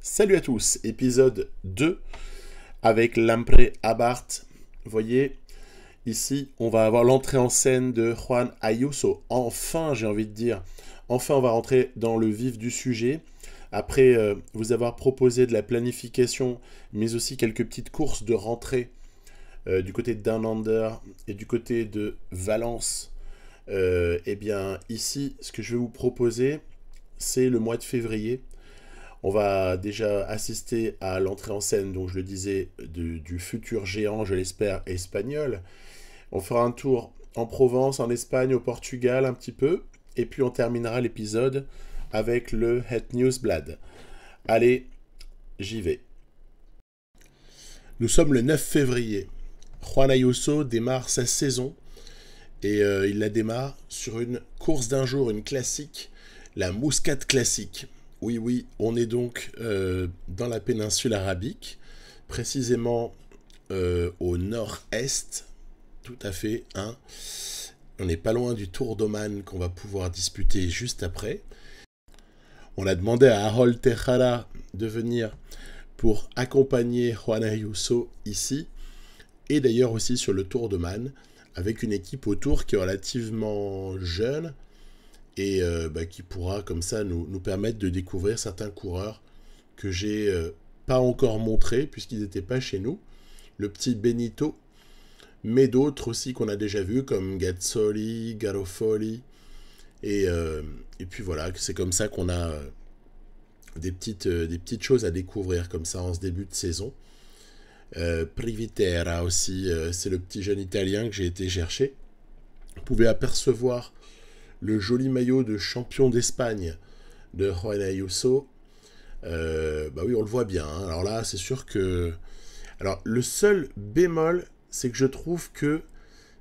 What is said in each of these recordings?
Salut à tous, épisode 2 avec Lampre Abart. Vous voyez, ici, on va avoir l'entrée en scène de Juan Ayuso. Enfin, j'ai envie de dire, enfin, on va rentrer dans le vif du sujet. Après vous avoir proposé de la planification, mais aussi quelques petites courses de rentrée du côté de Down Under et du côté de Valence. Eh bien, ici, ce que je vais vous proposer, c'est le mois de février. On va déjà assister à l'entrée en scène, donc je le disais, du futur géant, je l'espère, espagnol. On fera un tour en Provence, en Espagne, au Portugal un petit peu, et puis on terminera l'épisode avec le Het Nieuwsblad. Allez, j'y vais. Nous sommes le 9 février. Juan Ayuso démarre sa saison, et il la démarre sur une course d'un jour, une classique, la Muscat Classique. Oui, oui, on est donc dans la péninsule arabique, précisément au nord-est, tout à fait. Hein. On n'est pas loin du Tour d'Oman qu'on va pouvoir disputer juste après. On a demandé à Harold Tejada de venir pour accompagner Juan Ayuso ici, et d'ailleurs aussi sur le Tour d'Oman, avec une équipe autour qui est relativement jeune, et qui pourra comme ça nous permettre de découvrir certains coureurs que j'ai pas encore montrés puisqu'ils n'étaient pas chez nous. Le petit Benito, mais d'autres aussi qu'on a déjà vus comme Gazzoli, Garofoli, et puis voilà, c'est comme ça qu'on a des petites choses à découvrir comme ça en ce début de saison. Privitera aussi, c'est le petit jeune italien que j'ai été chercher. Vous pouvez apercevoir le joli maillot de champion d'Espagne de Juan Ayuso. Bah oui, on le voit bien. Hein. Alors là, c'est sûr que... Alors, le seul bémol, c'est que je trouve que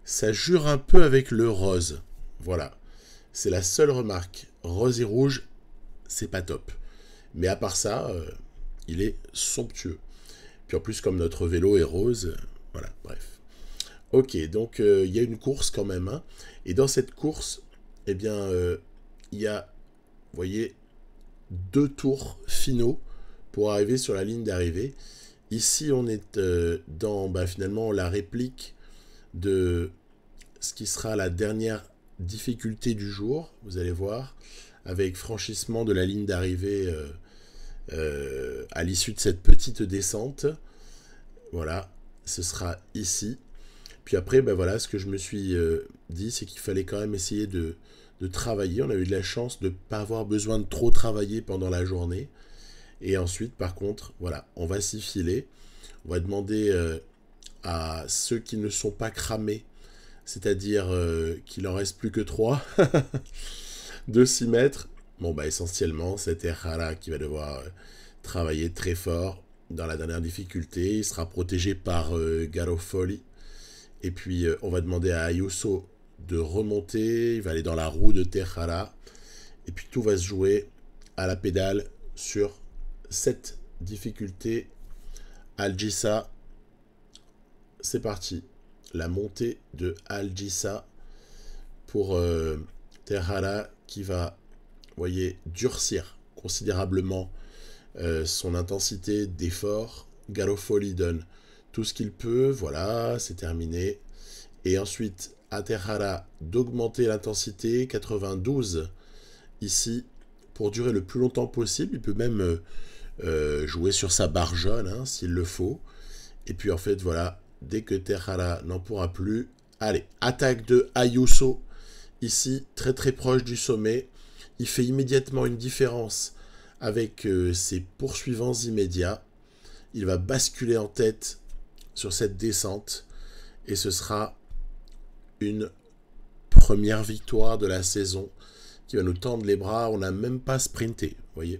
ça jure un peu avec le rose. Voilà. C'est la seule remarque. Rose et rouge, c'est pas top. Mais à part ça, il est somptueux. Puis en plus, comme notre vélo est rose, voilà, bref. Ok, donc il y a une course quand même. Hein. Et dans cette course, eh bien, il y a, vous voyez, 2 tours finaux pour arriver sur la ligne d'arrivée. Ici, on est dans finalement la réplique de ce qui sera la dernière difficulté du jour, vous allez voir, avec franchissement de la ligne d'arrivée à l'issue de cette petite descente. Voilà, ce sera ici. Puis après, voilà, ce que je me suis dit, c'est qu'il fallait quand même essayer de travailler. On a eu de la chance de ne pas avoir besoin de trop travailler pendant la journée. Et ensuite, par contre, voilà, on va s'y filer. On va demander à ceux qui ne sont pas cramés, c'est-à-dire qu'il en reste plus que 3, de s'y mettre. Bon, essentiellement, c'est Tejada qui va devoir travailler très fort dans la dernière difficulté. Il sera protégé par Garofoli. Et puis, on va demander à Ayuso de remonter. Il va aller dans la roue de Tejada. Et puis, tout va se jouer à la pédale sur cette difficulté. Algisa, c'est parti. La montée de Algisa pour Tejada qui va, vous voyez, durcir considérablement son intensité d'effort. Garofoli donne tout ce qu'il peut, voilà, c'est terminé. Et ensuite, à Tejada d'augmenter l'intensité, 92 ici, pour durer le plus longtemps possible. Il peut même jouer sur sa barre jaune, hein, s'il le faut. Et puis en fait, voilà, dès que Tejada n'en pourra plus, allez, attaque de Ayuso, ici, très très proche du sommet. Il fait immédiatement une différence avec ses poursuivants immédiats. Il va basculer en tête sur cette descente et ce sera une première victoire de la saison qui va nous tendre les bras. On n'a même pas sprinté, vous voyez.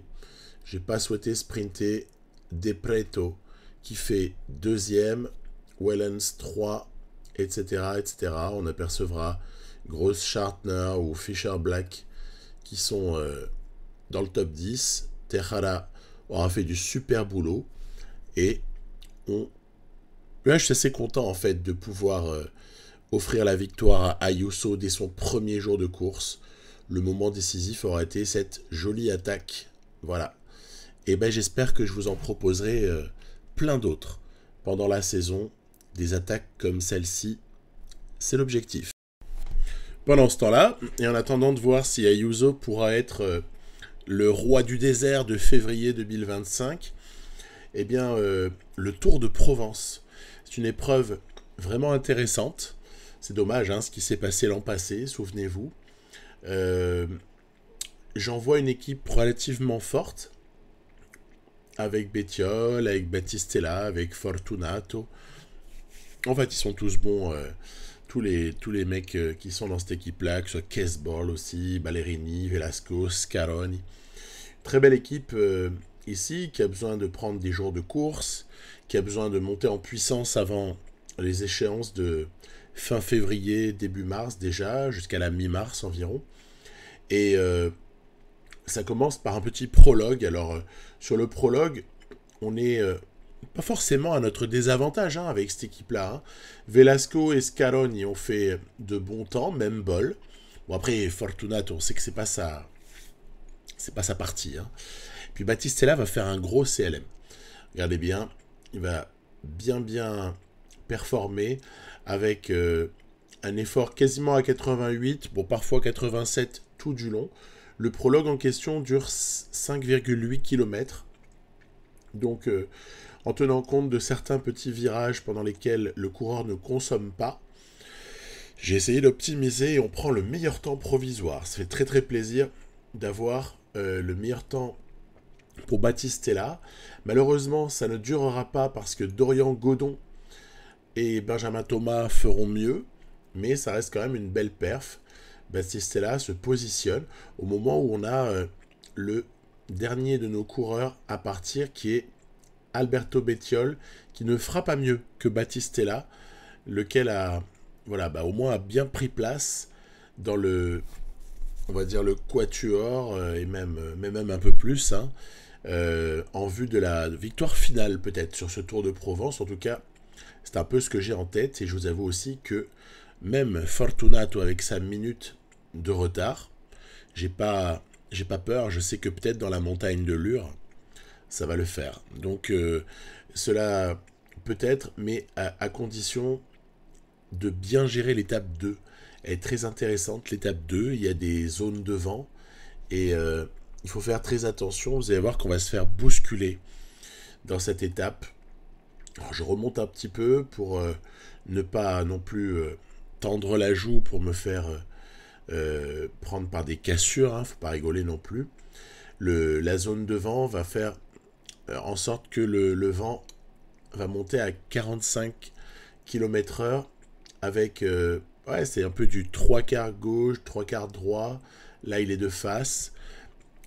J'ai pas souhaité sprinter. De Preto qui fait 2e, Wellens 3, etc., etc. On apercevra Gross Schartner ou Fischer Black qui sont dans le top 10. Tejada aura fait du super boulot et là, je suis assez content en fait de pouvoir offrir la victoire à Ayuso dès son premier jour de course. Le moment décisif aura été cette jolie attaque. Voilà. Et ben j'espère que je vous en proposerai plein d'autres pendant la saison, des attaques comme celle-ci, c'est l'objectif. Pendant ce temps-là, et en attendant de voir si Ayuso pourra être le roi du désert de février 2025, eh bien, le Tour de Provence, c'est une épreuve vraiment intéressante. C'est dommage ce qui s'est passé l'an passé, souvenez-vous. J'en vois une équipe relativement forte, avec Bettiol, avec Battistella, avec Fortunato. En fait, ils sont tous bons, tous les mecs qui sont dans cette équipe-là, que ce soit Kesbol aussi, Ballerini, Velasco, Scaroni. Très belle équipe ici, qui a besoin de prendre des jours de course, qui a besoin de monter en puissance avant les échéances de fin février, début mars déjà, jusqu'à la mi-mars environ. Et ça commence par un petit prologue. Alors, sur le prologue, on est pas forcément à notre désavantage avec cette équipe-là. Velasco et Scaroni ont fait de bons temps, même Bol. Bon, après, Fortunato, on sait que c'est pas sa partie. Puis Battistella va faire un gros CLM. Regardez bien, il va bien performer avec un effort quasiment à 88, bon parfois 87 tout du long. Le prologue en question dure 5,8 km. Donc, en tenant compte de certains petits virages pendant lesquels le coureur ne consomme pas, j'ai essayé d'optimiser et on prend le meilleur temps provisoire. Ça fait très plaisir d'avoir le meilleur temps pour Battistella. Malheureusement, ça ne durera pas parce que Dorian Godon et Benjamin Thomas feront mieux, mais ça reste quand même une belle perf. Battistella se positionne au moment où on a le dernier de nos coureurs à partir, qui est Alberto Bettiol, qui ne fera pas mieux que Battistella, lequel a au moins a bien pris place dans le, on va dire, le quatuor, et même un peu plus, en vue de la victoire finale peut-être sur ce Tour de Provence. En tout cas, c'est un peu ce que j'ai en tête, et je vous avoue aussi que même Fortunato avec sa minute de retard, j'ai pas peur. Je sais que peut-être dans la montagne de Lure, ça va le faire. Donc cela peut-être, mais à condition de bien gérer l'étape 2. Elle est très intéressante, l'étape 2. Il y a des zones de vent et il faut faire très attention. Vous allez voir qu'on va se faire bousculer dans cette étape. Alors, je remonte un petit peu pour ne pas non plus tendre la joue pour me faire prendre par des cassures. Faut pas rigoler non plus. La zone de vent va faire en sorte que le vent va monter à 45 km/h avec c'est un peu du 3/4 gauche, 3/4 droit. Là, il est de face.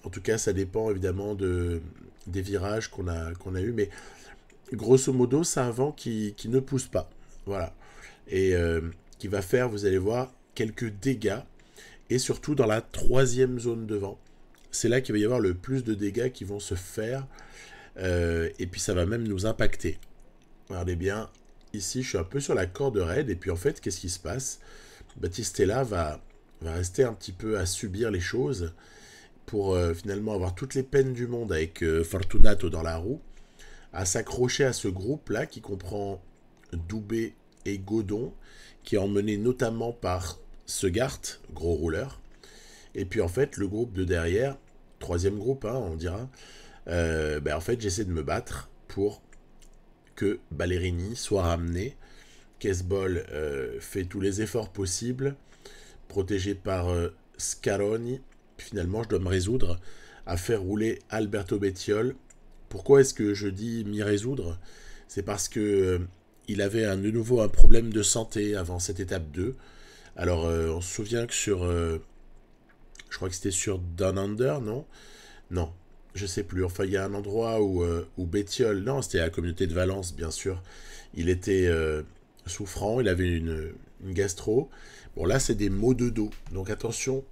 En tout cas, ça dépend évidemment des virages qu'on a eu, mais grosso modo, c'est un vent qui ne pousse pas. Voilà. Et qui va faire, vous allez voir, quelques dégâts. Et surtout dans la troisième zone de vent. C'est là qu'il va y avoir le plus de dégâts qui vont se faire. Et puis ça va même nous impacter. Regardez bien, ici je suis un peu sur la corde raide. Et puis en fait, qu'est-ce qui se passe? Battistella va rester un petit peu à subir les choses pour finalement avoir toutes les peines du monde avec Fortunato dans la roue, à s'accrocher à ce groupe-là qui comprend Doubé et Godon, qui est emmené notamment par Segart, gros rouleur. Et puis en fait, le groupe de derrière, troisième groupe, on dira, en fait, j'essaie de me battre pour que Ballerini soit ramené. Kesbol fait tous les efforts possibles, protégé par Scaroni. Finalement, je dois me résoudre à faire rouler Alberto Bettiol. Pourquoi est-ce que je dis m'y résoudre? C'est parce que il avait de nouveau un problème de santé avant cette étape 2. Alors, on se souvient que sur... je crois que c'était sur Down Under, non? Non, je sais plus. Enfin, il y a un endroit où Bettiol... Non, c'était à la communauté de Valence, bien sûr. Il était souffrant, il avait une gastro. Bon, là, c'est des maux de dos. Donc, attention,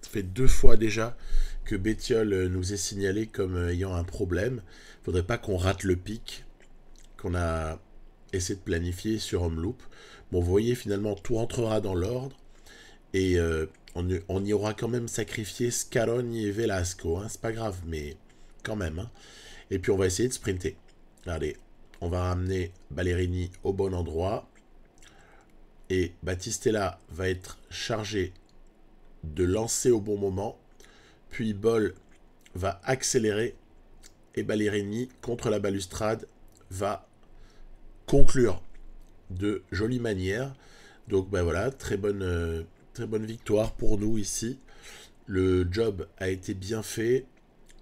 ça fait 2 fois déjà que Bettiol nous est signalé comme ayant un problème. Il ne faudrait pas qu'on rate le pic qu'on a essayé de planifier sur Homeloop. Bon, vous voyez, finalement, tout entrera dans l'ordre. Et on y aura quand même sacrifié Scaroni et Velasco. C'est pas grave, mais quand même. Et puis on va essayer de sprinter. Allez, on va ramener Ballerini au bon endroit. Et Battistella va être chargé de lancer au bon moment. Puis Boll va accélérer. Et Ballerini, contre la balustrade, va conclure de jolie manière. Donc ben voilà, très bonne victoire pour nous ici. Le job a été bien fait.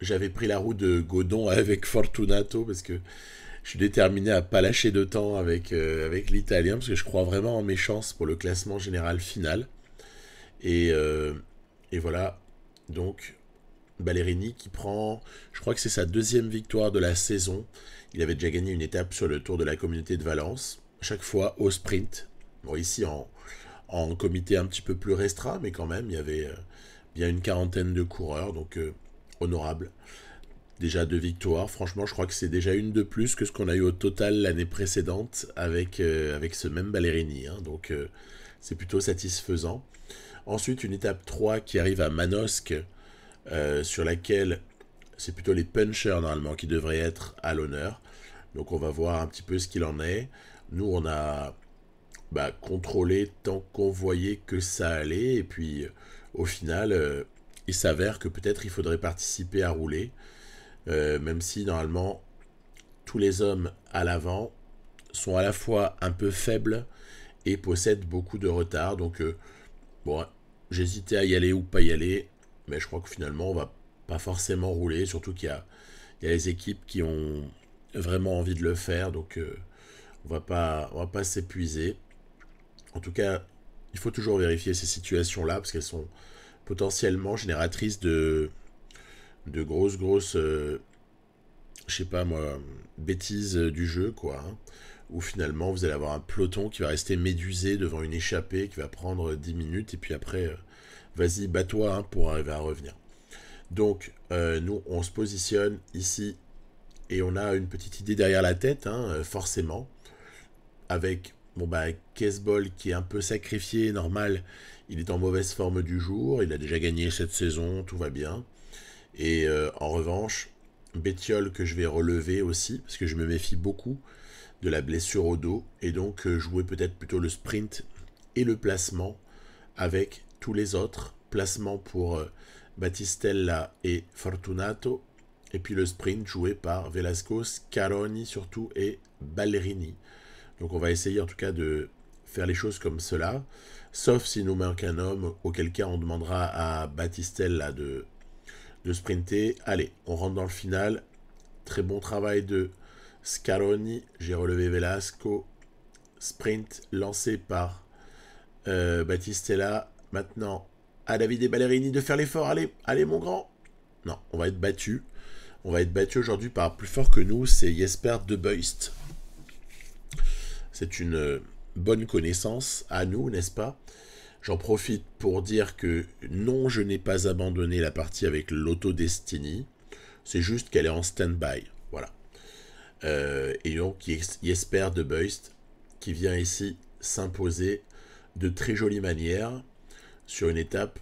J'avais pris la roue de Godon avec Fortunato parce que je suis déterminé à pas lâcher de temps avec l'Italien parce que je crois vraiment en mes chances pour le classement général final. Et voilà, donc Ballerini qui prend, je crois que c'est sa deuxième victoire de la saison. Il avait déjà gagné une étape sur le Tour de la Communauté de Valence, chaque fois au sprint. Bon, ici en comité un petit peu plus restreint, mais quand même, il y avait bien une quarantaine de coureurs, donc honorable. Déjà 2 victoires, franchement je crois que c'est déjà une de plus que ce qu'on a eu au total l'année précédente avec ce même Ballerini, hein. Donc c'est plutôt satisfaisant. Ensuite une étape 3 qui arrive à Manosque, sur laquelle c'est plutôt les punchers normalement qui devraient être à l'honneur. Donc on va voir un petit peu ce qu'il en est. Nous on a contrôlé tant qu'on voyait que ça allait, et puis au final il s'avère que peut-être il faudrait participer à rouler. Même si normalement tous les hommes à l'avant sont à la fois un peu faibles et possèdent beaucoup de retard. Donc bon, j'hésitais à y aller ou pas y aller, mais je crois que finalement on va pas forcément rouler, surtout qu'il y a les équipes qui ont vraiment envie de le faire, donc on va pas s'épuiser. En tout cas, il faut toujours vérifier ces situations-là parce qu'elles sont potentiellement génératrices de grosses je sais pas moi, bêtises du jeu, quoi, hein, où finalement vous allez avoir un peloton qui va rester médusé devant une échappée qui va prendre 10 minutes, et puis après, vas-y, bats-toi, hein, pour arriver à revenir. Donc, nous, on se positionne ici, et on a une petite idée derrière la tête, hein, forcément, avec, Caseball qui est un peu sacrifié, normal, il est en mauvaise forme du jour, il a déjà gagné cette saison, tout va bien. Et en revanche, Bettiol que je vais relever aussi, parce que je me méfie beaucoup de la blessure au dos, et donc jouer peut-être plutôt le sprint et le placement avec tous les autres. Placement pour Battistella et Fortunato, et puis le sprint joué par Velasco, Scaroni surtout, et Ballerini. Donc on va essayer en tout cas de faire les choses comme cela, sauf s'il nous manque un homme, auquel cas on demandera à Battistella de sprinter. Allez, on rentre dans le final. Très bon travail de Scaroni. J'ai relevé Velasco. Sprint lancé par Battistella. Maintenant, à Davide Ballerini de faire l'effort. Allez, allez mon grand. Non, on va être battu. On va être battu aujourd'hui par plus fort que nous. C'est Jesper De Beust. C'est une bonne connaissance à nous, n'est-ce pas? J'en profite pour dire que non, je n'ai pas abandonné la partie avec l'Auto Destiny. C'est juste qu'elle est en stand-by. Voilà. Et donc, Jesper De Beust qui vient ici s'imposer de très jolie manière sur une étape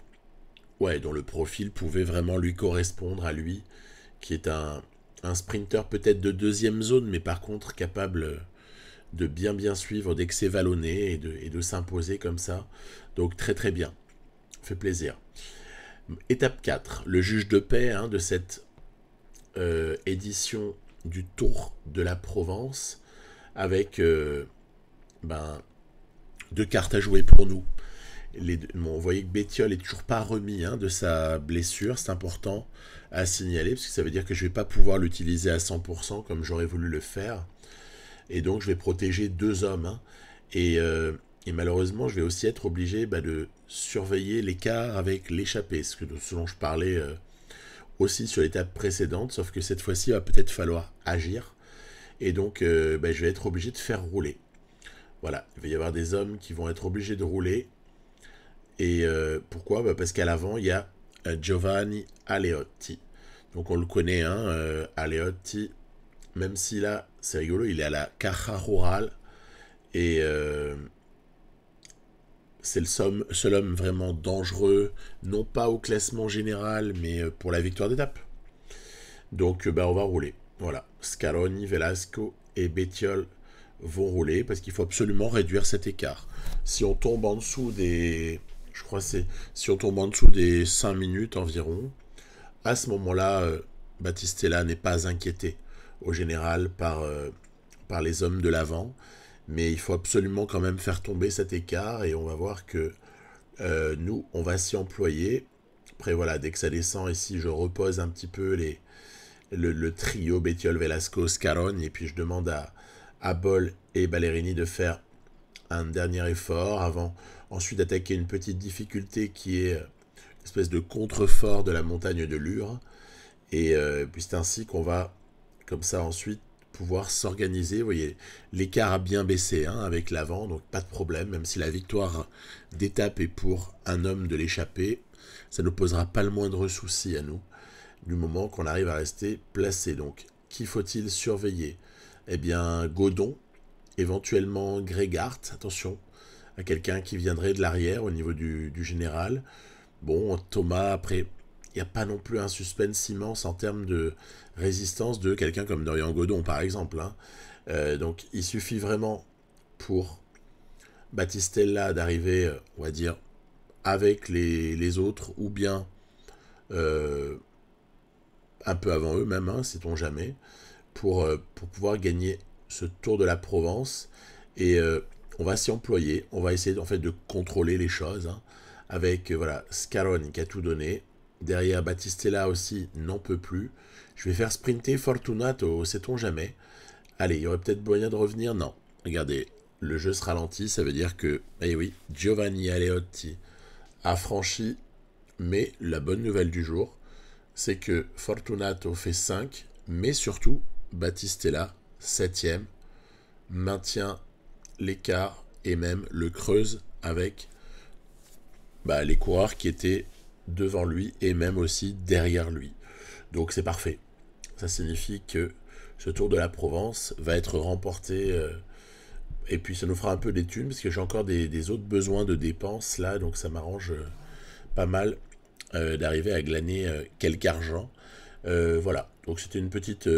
dont le profil pouvait vraiment lui correspondre à lui, qui est un sprinter peut-être de deuxième zone, mais par contre capable de bien suivre dès que c'est vallonné et de s'imposer comme ça. Donc très très bien, fait plaisir. Étape 4, le juge de paix, hein, de cette édition du Tour de la Provence, avec 2 cartes à jouer pour nous. Vous voyez que Bettiol est toujours pas remis, hein, de sa blessure, c'est important à signaler, parce que ça veut dire que je vais pas pouvoir l'utiliser à 100% comme j'aurais voulu le faire. Et donc je vais protéger 2 hommes, hein, et malheureusement je vais aussi être obligé de surveiller l'écart avec l'échappée, ce dont je parlais aussi sur l'étape précédente, sauf que cette fois-ci il va peut-être falloir agir, et donc je vais être obligé de faire rouler. Voilà, il va y avoir des hommes qui vont être obligés de rouler, et pourquoi? Parce qu'à l'avant il y a Giovanni Aleotti, donc on le connaît, hein, Aleotti. Même si là, c'est rigolo, il est à la Caja Rural. Et c'est le seul homme vraiment dangereux, non pas au classement général, mais pour la victoire d'étape. Donc on va rouler. Voilà, Scaroni, Velasco et Bettiol vont rouler parce qu'il faut absolument réduire cet écart. Si on tombe en dessous des... Je crois que c'est... Si on tombe en dessous des 5 minutes environ, à ce moment-là, Battistella n'est pas inquiété au général par les hommes de l'avant. Mais il faut absolument quand même faire tomber cet écart et on va voir que nous, on va s'y employer. Après, voilà, dès que ça descend ici, je repose un petit peu le trio Bettiol, Velasco, Scaroni et puis je demande à Boll et Ballerini de faire un dernier effort avant ensuite d'attaquer une petite difficulté qui est une espèce de contrefort de la montagne de Lure. Et puis c'est ainsi qu'on va, comme ça ensuite, pouvoir s'organiser. Vous voyez, l'écart a bien baissé hein, avec l'avant, donc pas de problème, même si la victoire d'étape est pour un homme de l'échappée, ça ne posera pas le moindre souci à nous, du moment qu'on arrive à rester placé. Donc, qui faut-il surveiller? Eh bien, Godon, éventuellement Grégard, attention, à quelqu'un qui viendrait de l'arrière au niveau du général. Bon, Thomas, après, il n'y a pas non plus un suspense immense en termes de résistance de quelqu'un comme Dorian Godon, par exemple. Hein. Donc, il suffit vraiment pour Battistella d'arriver, on va dire, avec les autres, ou bien un peu avant eux même, hein, sait-on jamais, pour pouvoir gagner ce Tour de la Provence. Et on va s'y employer, on va essayer en fait de contrôler les choses, hein, avec voilà, Scaroni qui a tout donné. Derrière, Battistella aussi n'en peut plus. Je vais faire sprinter Fortunato, sait-on jamais. Allez, il y aurait peut-être moyen de revenir. Non, regardez, le jeu se ralentit, ça veut dire que, eh oui, Giovanni Aleotti a franchi, mais la bonne nouvelle du jour, c'est que Fortunato fait 5, mais surtout, Battistella, 7ème, maintient l'écart et même le creuse avec les coureurs qui étaient devant lui et même aussi derrière lui. Donc c'est parfait. Ça signifie que ce Tour de la Provence va être remporté et puis ça nous fera un peu des thunes parce que j'ai encore des autres besoins de dépenses là, donc ça m'arrange pas mal d'arriver à glaner quelque argent. Voilà, donc c'était une petite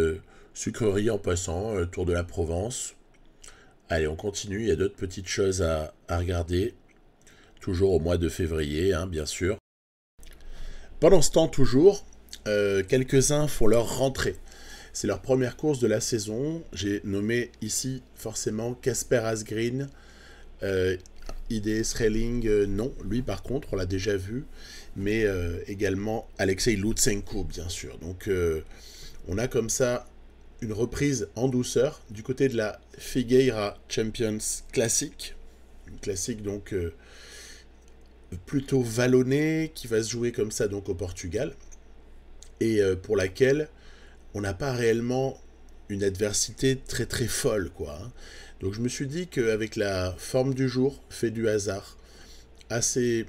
sucrerie en passant, Tour de la Provence. Allez, on continue, il y a d'autres petites choses à regarder, toujours au mois de février, hein, bien sûr. Pendant ce temps, toujours, quelques-uns font leur rentrée. C'est leur première course de la saison. J'ai nommé ici forcément Casper Asgreen, IDS Railing, non, lui par contre, on l'a déjà vu, mais également Alexei Lutsenko, bien sûr. Donc, on a comme ça une reprise en douceur du côté de la Figueira Champions Classic. Une classique donc plutôt vallonnée qui va se jouer comme ça donc au Portugal et pour laquelle on n'a pas réellement une adversité très très folle quoi. Hein. Donc je me suis dit qu'avec la forme du jour, fait du hasard, assez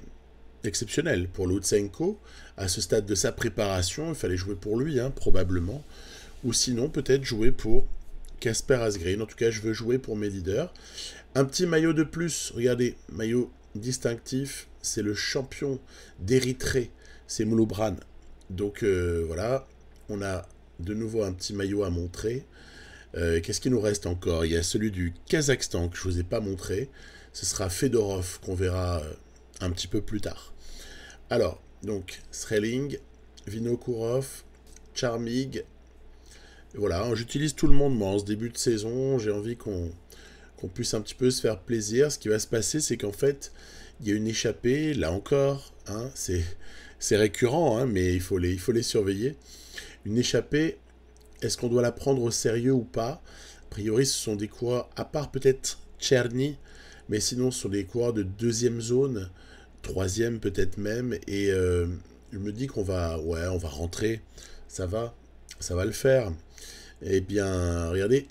exceptionnel pour Lutsenko, à ce stade de sa préparation, il fallait jouer pour lui hein, probablement, ou sinon peut-être jouer pour Casper Asgreen. En tout cas, je veux jouer pour mes leaders. Un petit maillot de plus, regardez, maillot distinctif, c'est le champion d'Érythrée, c'est Mouloubran. Donc voilà, on a de nouveau un petit maillot à montrer. Qu'est-ce qu'il nous reste encore? Il y a celui du Kazakhstan que je ne vous ai pas montré. Ce sera Fedorov qu'on verra un petit peu plus tard. Alors, donc, Sreling, Vinokourov, Charmig. Voilà, j'utilise tout le monde, moi, en ce début de saison. J'ai envie qu'on puisse un petit peu se faire plaisir. Ce qui va se passer, c'est qu'en fait, il y a une échappée, là encore, hein, c'est récurrent, hein, mais il faut les surveiller. Une échappée, est-ce qu'on doit la prendre au sérieux ou pas? A priori, ce sont des coureurs, à part peut-être Tcherny, mais sinon, ce sont des coureurs de deuxième zone, troisième peut-être même, et je me dis qu'on va, ouais, on va rentrer, ça va le faire. Eh bien, regardez,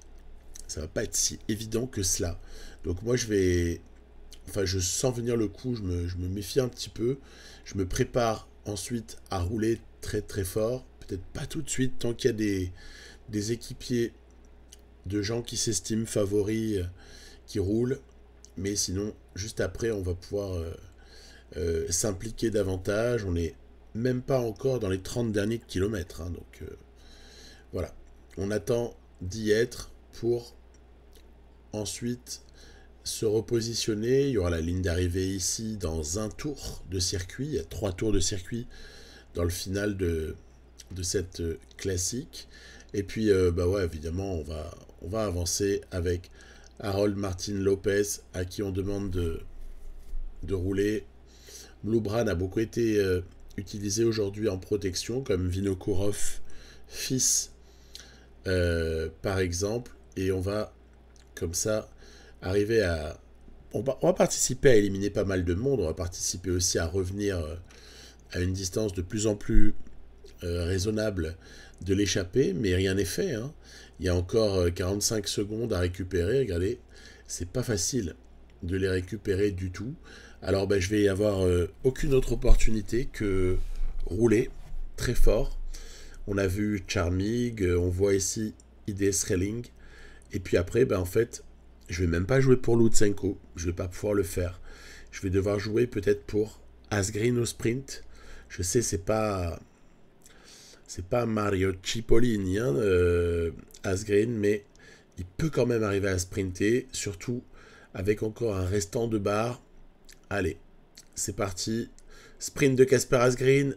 ça va pas être si évident que cela. Donc moi, je sens venir le coup, je me méfie un petit peu, je me prépare ensuite à rouler très très fort, peut-être pas tout de suite, tant qu'il y a des équipiers de gens qui s'estiment favoris, qui roulent, mais sinon, juste après, on va pouvoir s'impliquer davantage. On n'est même pas encore dans les 30 derniers kilomètres, hein, donc voilà. on attend d'y être pour ensuite se repositionner. Il y aura la ligne d'arrivée ici dans un tour de circuit. Il y a 3 tours de circuit dans le final de cette classique. Et puis, bah ouais, évidemment, on va avancer avec Harold Martin Lopez, à qui on demande de rouler. Mloubran a beaucoup été utilisé aujourd'hui en protection, comme Vinokourov fils, par exemple. Et on va, comme ça, arriver à... On va participer à éliminer pas mal de monde. On va participer aussi à revenir à une distance de plus en plus raisonnable de l'échappée, mais rien n'est fait. Hein. Il y a encore 45 secondes à récupérer. Regardez, c'est pas facile de les récupérer du tout. Alors je vais y avoir aucune autre opportunité que rouler très fort. On a vu Charmig, on voit ici ID Sreling. Et puis après, en fait, je vais même pas jouer pour Lutsenko. Je vais pas pouvoir le faire. Je vais devoir jouer peut-être pour Asgreen au sprint. Je sais, c'est pas Mario Cipollini, hein, Asgreen, mais il peut quand même arriver à sprinter, surtout avec encore un restant de barre. Allez, c'est parti. Sprint de Kasper Asgreen,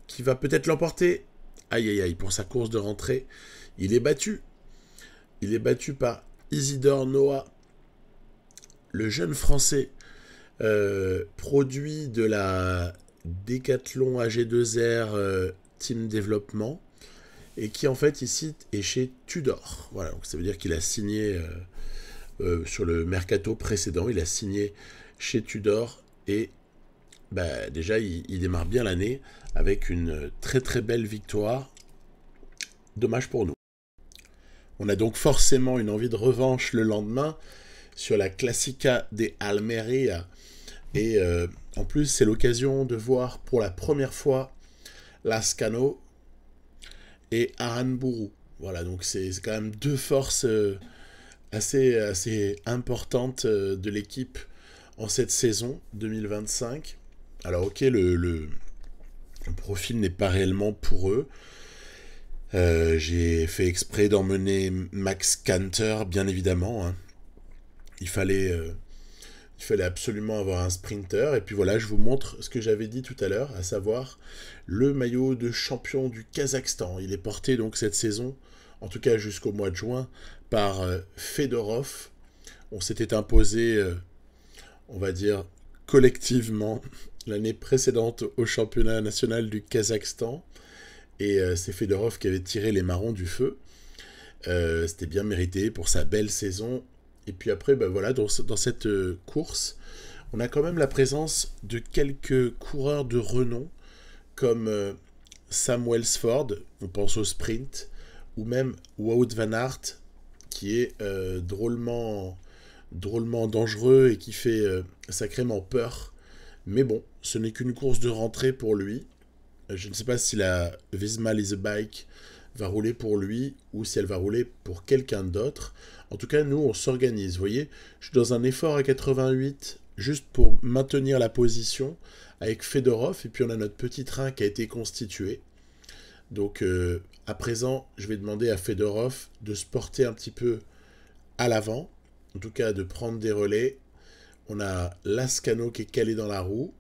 qui va peut-être l'emporter. Aïe aïe aïe, pour sa course de rentrée, il est battu. Il est battu par Isidore Noah, le jeune français, produit de la Decathlon AG2R Team Développement, et qui en fait ici est chez Tudor. Voilà, donc ça veut dire qu'il a signé sur le mercato précédent, il a signé chez Tudor, et déjà il démarre bien l'année avec une très très belle victoire. Dommage pour nous. On a donc forcément une envie de revanche le lendemain sur la Classica de Almería. Et en plus, c'est l'occasion de voir pour la première fois Lascano et Aranburu. Voilà, donc c'est quand même 2 forces assez importantes de l'équipe en cette saison 2025. Alors ok, le profil n'est pas réellement pour eux. J'ai fait exprès d'emmener Max Canter, bien évidemment. Hein. Il fallait absolument avoir un sprinter. Et puis voilà, je vous montre ce que j'avais dit tout à l'heure, à savoir le maillot de champion du Kazakhstan. Il est porté donc cette saison, en tout cas jusqu'au mois de juin, par Fedorov. On s'était imposé, on va dire, collectivement l'année précédente au championnat national du Kazakhstan. Et c'est Fedorov qui avait tiré les marrons du feu. C'était bien mérité pour sa belle saison. Et puis après, voilà, dans cette course, on a quand même la présence de quelques coureurs de renom, comme Sam Welsford, on pense au sprint, ou même Wout van Aert, qui est drôlement dangereux et qui fait sacrément peur. Mais bon, ce n'est qu'une course de rentrée pour lui. Je ne sais pas si la Visma Lease Bike va rouler pour lui ou si elle va rouler pour quelqu'un d'autre. En tout cas, nous, on s'organise. Vous voyez, je suis dans un effort à 88 juste pour maintenir la position avec Fedorov. Et puis, on a notre petit train qui a été constitué. Donc, à présent, je vais demander à Fedorov de se porter un petit peu à l'avant. En tout cas, de prendre des relais. On a Lascano qui est calé dans la roue.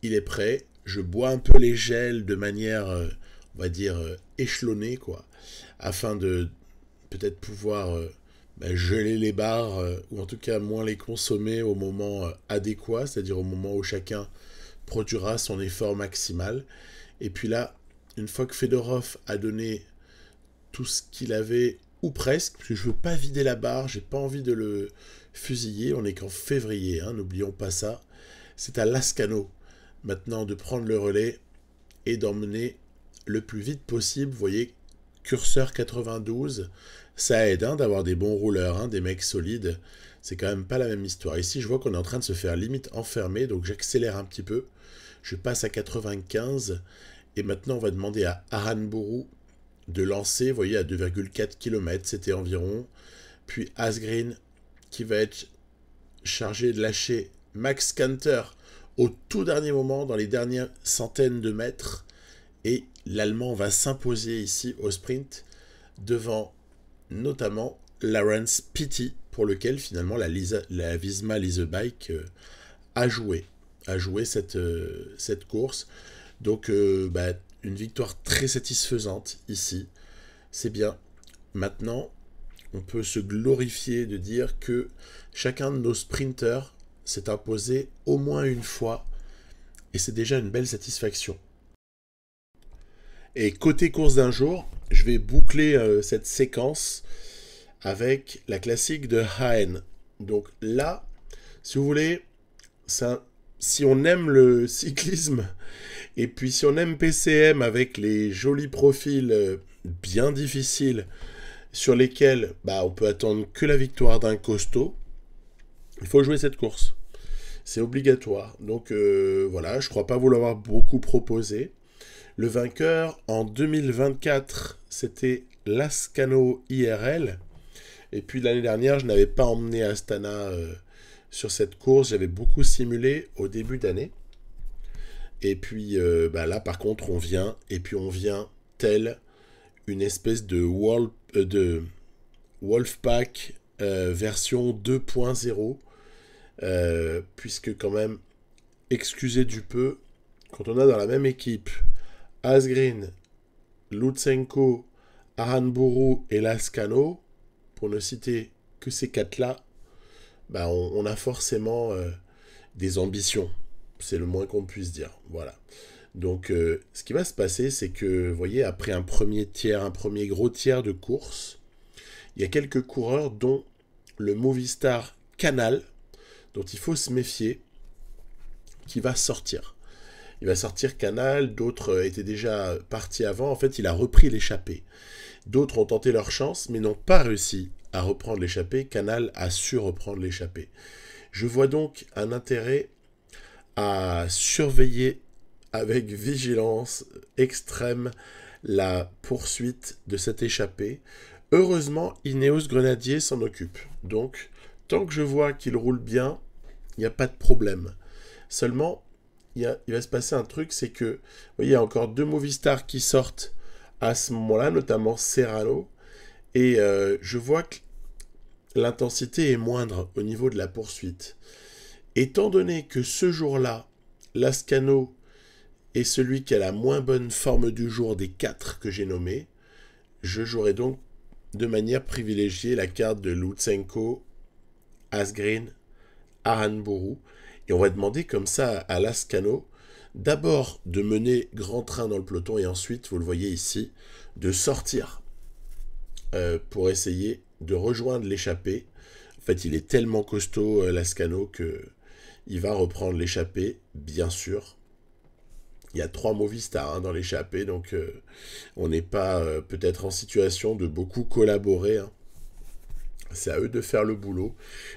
Il est prêt. Je bois un peu les gels de manière, on va dire, échelonnée, quoi, afin de peut-être pouvoir geler les barres, ou en tout cas moins les consommer au moment adéquat, c'est-à-dire au moment où chacun produira son effort maximal. Et puis là, une fois que Fedorov a donné tout ce qu'il avait, ou presque, parce que je ne veux pas vider la barre, j'ai pas envie de le fusiller, on est qu'en février, hein, n'oublions pas ça. C'est à Lascano maintenant de prendre le relais et d'emmener le plus vite possible. Vous voyez, curseur 92, ça aide d'avoir des bons rouleurs, des mecs solides. C'est quand même pas la même histoire. Ici, je vois qu'on est en train de se faire limite enfermer, donc j'accélère un petit peu. Je passe à 95 et maintenant on va demander à Aranburu de lancer, vous voyez, à 2,4 km, c'était environ. Puis Asgreen qui va être chargé de lâcher Max Canter au tout dernier moment, dans les dernières centaines de mètres, et l'Allemand va s'imposer ici au sprint devant notamment Laurens Pitty, pour lequel finalement la Visma Leasebike a joué cette course. Donc une victoire très satisfaisante ici. C'est bien. Maintenant, on peut se glorifier de dire que chacun de nos sprinters s'est imposé au moins une fois. Et c'est déjà une belle satisfaction. Et côté course d'un jour, je vais boucler cette séquence avec la classique de Haen. Donc là, si vous voulez, si on aime le cyclisme, et puis si on aime PCM avec les jolis profils bien difficiles, sur lesquels on peut attendre que la victoire d'un costaud, il faut jouer cette course. C'est obligatoire. Donc voilà, je crois pas vous l'avoir beaucoup proposé. Le vainqueur en 2024, c'était Lascano IRL. Et puis l'année dernière, je n'avais pas emmené Astana sur cette course. J'avais beaucoup simulé au début d'année. Et puis là, par contre, on vient tel une espèce de Wolfpack version 2.0. Puisque quand même, excusez du peu, quand on a dans la même équipe Asgreen, Lutsenko, Aranburu et Lascano, pour ne citer que ces quatre-là, on a forcément des ambitions. C'est le moins qu'on puisse dire. Voilà. Donc, ce qui va se passer, c'est que, vous voyez, après un premier gros tiers de course, il y a quelques coureurs, dont le Movistar Canal, dont il faut se méfier, qui va sortir. Il va sortir Canal, d'autres étaient déjà partis avant. En fait, il a repris l'échappée. D'autres ont tenté leur chance, mais n'ont pas réussi à reprendre l'échappée. Canal a su reprendre l'échappée. Je vois donc un intérêt à surveiller avec vigilance extrême la poursuite de cette échappée. Heureusement, Ineos Grenadier s'en occupe. Donc, tant que je vois qu'il roule bien, il n'y a pas de problème. Seulement, il va se passer un truc, c'est que, vous voyez, il y a encore 2 Movistar qui sortent à ce moment-là, notamment Serrano, et je vois que l'intensité est moindre au niveau de la poursuite. Étant donné que ce jour-là, Lascano est celui qui a la moins bonne forme du jour des 4 que j'ai nommés, je jouerai donc de manière privilégiée la carte de Lutsenko, Asgreen, Aranburu, et on va demander comme ça à Lascano d'abord de mener grand train dans le peloton et ensuite, vous le voyez ici, de sortir pour essayer de rejoindre l'échappée. En fait, il est tellement costaud, Lascano, qu'il va reprendre l'échappée, bien sûr. Il y a 3 Movistar dans l'échappée, donc on n'est pas peut-être en situation de beaucoup collaborer. C'est à eux de faire le boulot.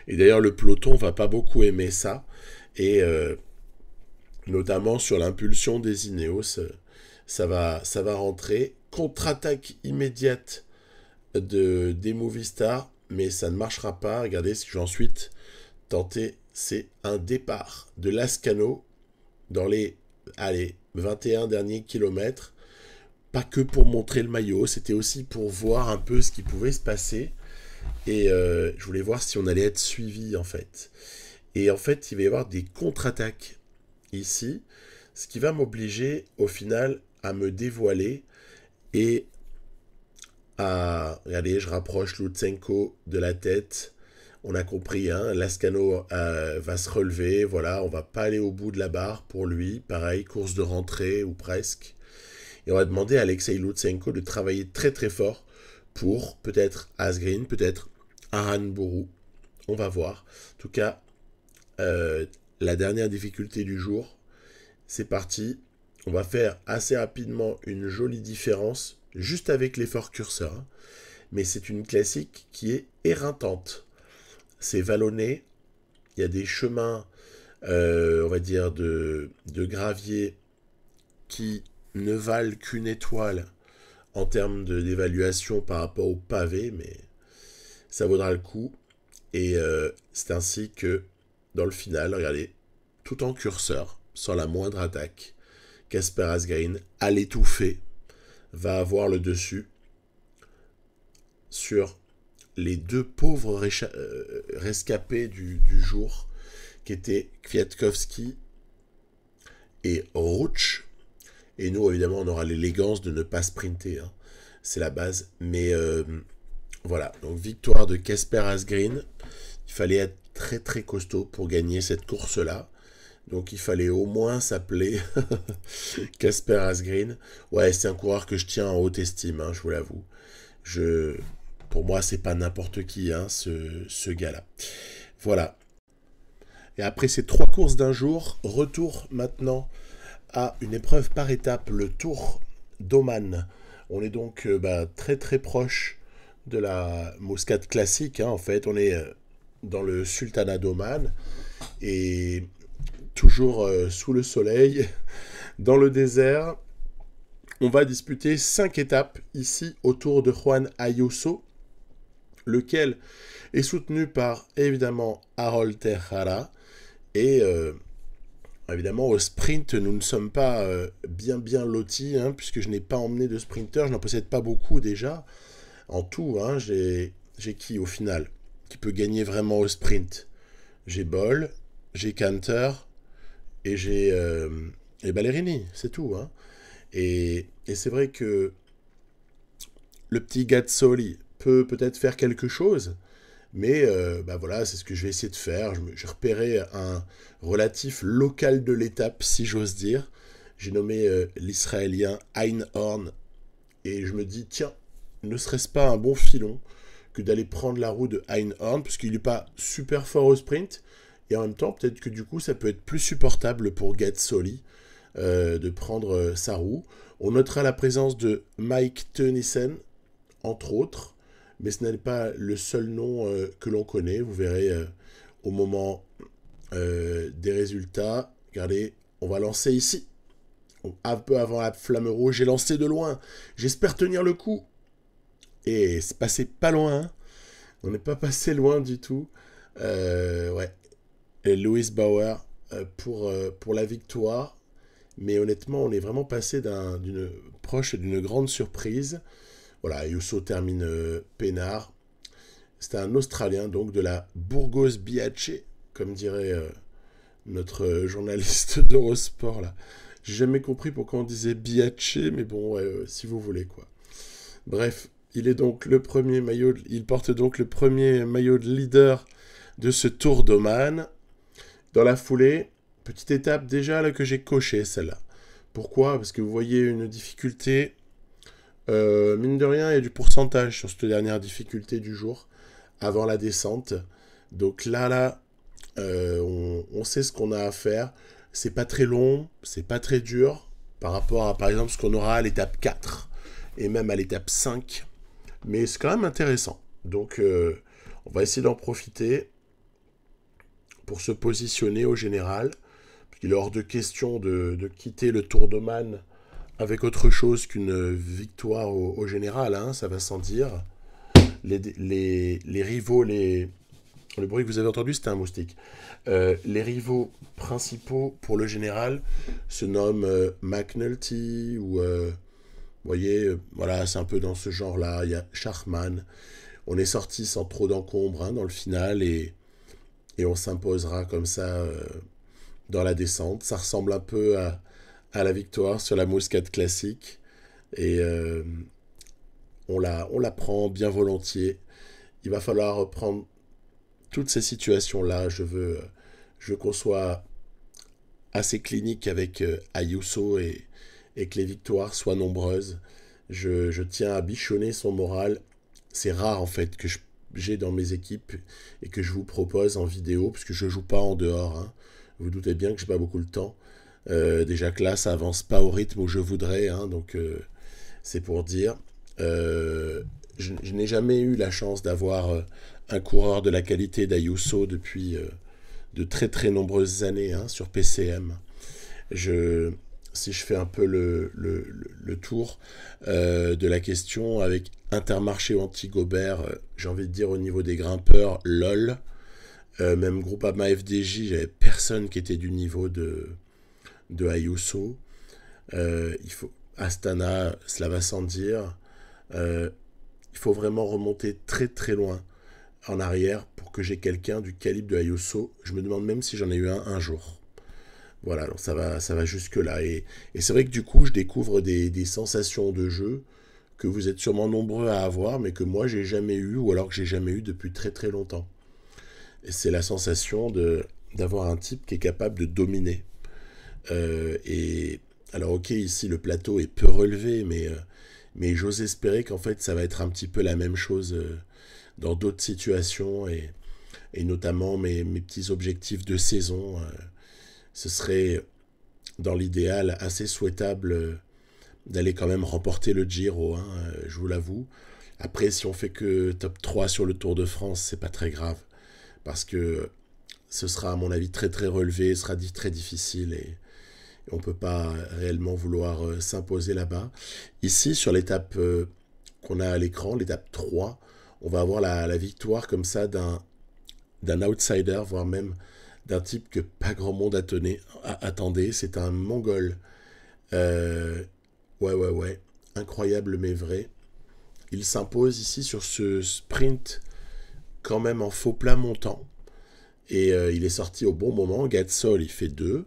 Et d'ailleurs, le peloton va pas beaucoup aimer ça. Et notamment sur l'impulsion des Ineos, ça va rentrer. Contre-attaque immédiate des Movistar, mais ça ne marchera pas. Regardez ce que je vais ensuite tenter. C'est un départ de Lascano dans les 21 derniers kilomètres. Pas que pour montrer le maillot, c'était aussi pour voir un peu ce qui pouvait se passer. Et je voulais voir si on allait être suivi, en fait. Et en fait, il va y avoir des contre-attaques ici, ce qui va m'obliger, au final, à me dévoiler et à... Regardez, je rapproche Lutsenko de la tête. On a compris, Lascano va se relever. Voilà, on va pas aller au bout de la barre pour lui. Pareil, course de rentrée, ou presque. Et on va demander à Alexei Lutsenko de travailler très très fort pour peut-être Asgreen, peut-être Aranburu. On va voir. En tout cas, la dernière difficulté du jour, c'est parti. On va faire assez rapidement une jolie différence, juste avec l'effort curseur. Mais c'est une classique qui est éreintante. C'est vallonné. Il y a des chemins, on va dire, de gravier qui ne valent qu'une étoile en termes d'évaluation par rapport au pavé, mais ça vaudra le coup. Et c'est ainsi que, dans le final, regardez, tout en curseur, sans la moindre attaque, Kasper Asgreen a l'étouffé va avoir le dessus sur les deux pauvres rescapés du jour, qui étaient Kwiatkowski et Ruch. Et nous, évidemment, on aura l'élégance de ne pas sprinter. Hein. C'est la base. Mais voilà. Donc, victoire de Kasper Asgreen. Il fallait être très très costaud pour gagner cette course-là. Donc, il fallait au moins s'appeler Kasper Asgreen. Ouais, c'est un coureur que je tiens en haute estime, hein, je vous l'avoue. Pour moi, c'est pas n'importe qui, hein, ce gars-là. Voilà. Et après ces 3 courses d'un jour, retour maintenant à une épreuve par étape, le Tour d'Oman. On est donc très très proche de la Muscat classique, hein, en fait. On est dans le Sultanat d'Oman et toujours sous le soleil, dans le désert. On va disputer 5 étapes ici au Tour de Juan Ayuso, lequel est soutenu par évidemment Harold Tejada. Et évidemment, au sprint, nous ne sommes pas bien lotis, hein, puisque je n'ai pas emmené de sprinter, je n'en possède pas beaucoup déjà. En tout, hein, j'ai qui au final qui peut gagner vraiment au sprint? J'ai Boll, j'ai Canter et j'ai Ballerini, c'est tout. Hein. Et c'est vrai que le petit Gazzoli peut peut-être faire quelque chose, mais voilà, c'est ce que je vais essayer de faire. J'ai repéré un relatif local de l'étape, si j'ose dire. J'ai nommé l'Israélien Einhorn. Et je me dis, tiens, ne serait-ce pas un bon filon que d'aller prendre la roue de Einhorn, parce qu'il n'est pas super fort au sprint. Et en même temps, peut-être que du coup, ça peut être plus supportable pour Gazzoli de prendre sa roue. On notera la présence de Mike Teunissen, entre autres. Mais ce n'est pas le seul nom que l'on connaît. Vous verrez au moment des résultats. Regardez, on va lancer ici. Un peu avant la flamme rouge, j'ai lancé de loin. J'espère tenir le coup. Et c'est passé pas loin. Hein. On n'est pas passé loin du tout. Ouais. Et Louis Bauer pour la victoire. Mais honnêtement, on est vraiment passé proche d'une grande surprise. Voilà, Ayuso termine peinard. C'était un Australien, donc de la Burgos Biache, comme dirait notre journaliste d'Eurosport, là. J'ai jamais compris pourquoi on disait Biache, mais bon, ouais, si vous voulez, quoi. Bref, il porte donc le premier maillot de leader de ce Tour d'Oman. Dans la foulée, petite étape déjà là que j'ai coché, celle-là. Pourquoi? Parce que vous voyez une difficulté... mine de rien, il y a du pourcentage sur cette dernière difficulté du jour, avant la descente. Donc là, on sait ce qu'on a à faire. C'est pas très long, c'est pas très dur, par rapport à, par exemple, ce qu'on aura à l'étape 4, et même à l'étape 5. Mais c'est quand même intéressant. Donc, on va essayer d'en profiter pour se positionner au général. Il est hors de question de quitter le Tour d'Oman avec autre chose qu'une victoire au général, hein, ça va sans dire. Les rivaux, le bruit que vous avez entendu, c'était un moustique. Les rivaux principaux pour le général se nomment McNulty ou... vous voyez, voilà, c'est un peu dans ce genre-là. Il y a Schachmann. On est sorti sans trop d'encombre hein, dans le final et on s'imposera comme ça dans la descente. Ça ressemble un peu à la victoire sur la Muscat classique et on la prend bien volontiers. Il va falloir reprendre toutes ces situations-là. Je veux qu'on soit assez clinique avec Ayuso et que les victoires soient nombreuses. Je tiens à bichonner son moral. C'est rare en fait que j'ai dans mes équipes et que je vous propose en vidéo, parce que je joue pas en dehors. Hein. Vous doutez bien que j'ai pas beaucoup le temps. Déjà que là, ça avance pas au rythme où je voudrais, hein, donc c'est pour dire. Je n'ai jamais eu la chance d'avoir un coureur de la qualité d'Ayuso depuis de très très nombreuses années hein, sur PCM. Si je fais un peu le tour de la question avec Intermarché ou Anti-Gobert, j'ai envie de dire au niveau des grimpeurs, lol. Même Groupama FDJ, j'avais personne qui était du niveau de Ayuso. Astana, cela va sans dire. Il faut vraiment remonter très très loin en arrière pour que j'ai quelqu'un du calibre de Ayuso. Je me demande même si j'en ai eu un jour. Voilà, donc ça va jusque-là. Et c'est vrai que du coup, je découvre des sensations de jeu que vous êtes sûrement nombreux à avoir, mais que moi, j'ai jamais eu, ou alors que j'ai jamais eu depuis très très longtemps. Et c'est la sensation d'avoir un type qui est capable de dominer. Et alors, ok, ici, le plateau est peu relevé, mais j'ose espérer qu'en fait, ça va être un petit peu la même chose dans d'autres situations, et notamment mes petits objectifs de saison. Ce serait dans l'idéal assez souhaitable d'aller quand même remporter le Giro, hein, je vous l'avoue. Après, si on fait que top 3 sur le Tour de France, c'est pas très grave, parce que ce sera à mon avis très très relevé, ce sera très difficile, et on peut pas réellement vouloir s'imposer là-bas. Ici, sur l'étape qu'on a à l'écran, l'étape 3, on va avoir la victoire comme ça d'un outsider, voire même d'un type que pas grand monde attendait. C'est un Mongol. Euh, ouais. Incroyable mais vrai. Il s'impose ici sur ce sprint quand même en faux plat montant. Et il est sorti au bon moment. Gatsol, il fait 2.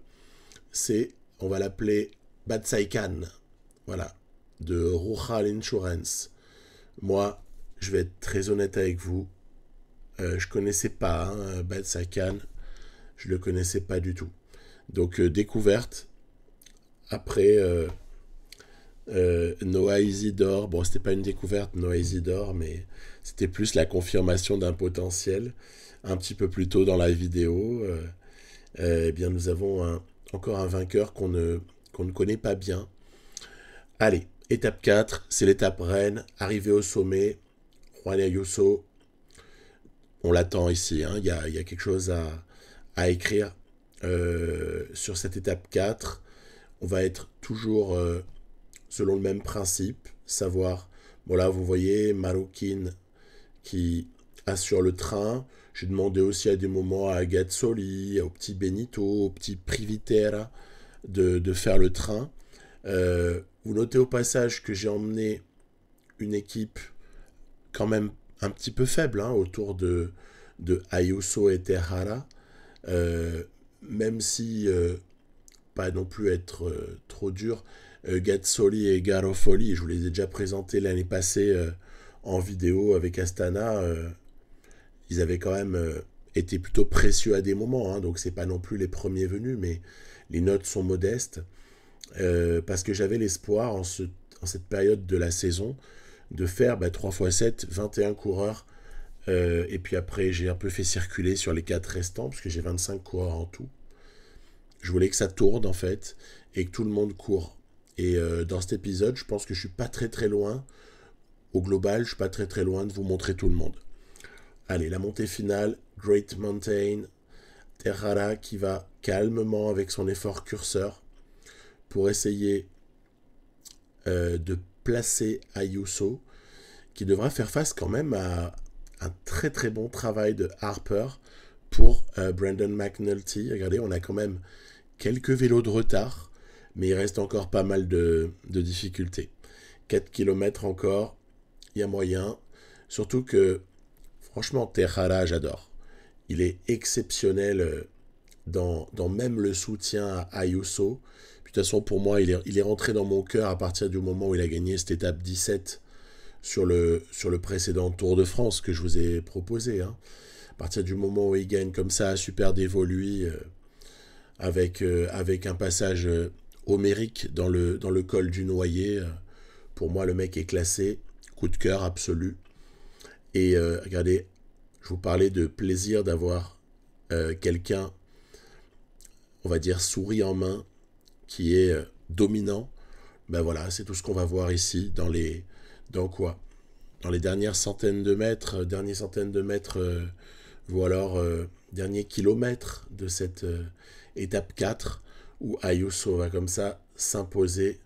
On va l'appeler Batsaikan. Voilà. De Rural Insurance. Moi, je vais être très honnête avec vous. Je connaissais pas Batsaikan. Je le connaissais pas du tout. Donc découverte. Après Noah Isidore, bon c'était pas une découverte Noah Isidore, mais c'était plus la confirmation d'un potentiel. Un petit peu plus tôt dans la vidéo, eh bien nous avons encore un vainqueur qu'on ne connaît pas bien. Allez, étape 4, c'est l'étape reine, arrivé au sommet, Juan Ayuso, on l'attend ici, hein. Il y a quelque chose à écrire sur cette étape 4. On va être toujours selon le même principe, savoir, bon là vous voyez Maroukin qui assure le train. J'ai demandé aussi à des moments à Gazzoli, au petit Benito, au petit Privitera de faire le train. Vous notez au passage que j'ai emmené une équipe quand même un petit peu faible, hein, autour de Ayuso et Terrara, même si pas non plus être trop dur. Gazzoli et Garofoli, je vous les ai déjà présentés l'année passée en vidéo avec Astana. Ils avaient quand même été plutôt précieux à des moments, hein, donc c'est pas non plus les premiers venus, mais les notes sont modestes. Parce que j'avais l'espoir en cette période de la saison de faire 3x7, 21 coureurs. Et puis après, j'ai un peu fait circuler sur les 4 restants, parce que j'ai 25 coureurs en tout. Je voulais que ça tourne en fait, et que tout le monde court. Et dans cet épisode, je pense que je suis pas très très loin. Au global, je suis pas très très loin de vous montrer tout le monde. Allez, la montée finale, Great Mountain, Terrara qui va calmement avec son effort curseur pour essayer de placer Ayuso, qui devra faire face quand même à un très très bon travail de Harper pour Brandon McNulty. Regardez, on a quand même quelques vélos de retard, mais il reste encore pas mal de difficultés. 4 km encore, il y a moyen. Surtout que, franchement, Terrara, j'adore. Il est exceptionnel dans même le soutien à Ayuso. Puis, de toute façon, pour moi, il est rentré dans mon cœur à partir du moment où il a gagné cette étape 17 sur le précédent Tour de France que je vous ai proposé. Hein. À partir du moment où il gagne comme ça à Super Dévoluy, avec un passage homérique dans le col du Noyer, pour moi, le mec est classé. Coup de cœur absolu. Et regardez, je vous parlais de plaisir d'avoir quelqu'un, on va dire, souris en main, qui est dominant. Ben voilà, c'est tout ce qu'on va voir ici dans les dernières centaines de mètres, ou alors derniers kilomètres de cette étape 4, où Ayuso va comme ça s'imposer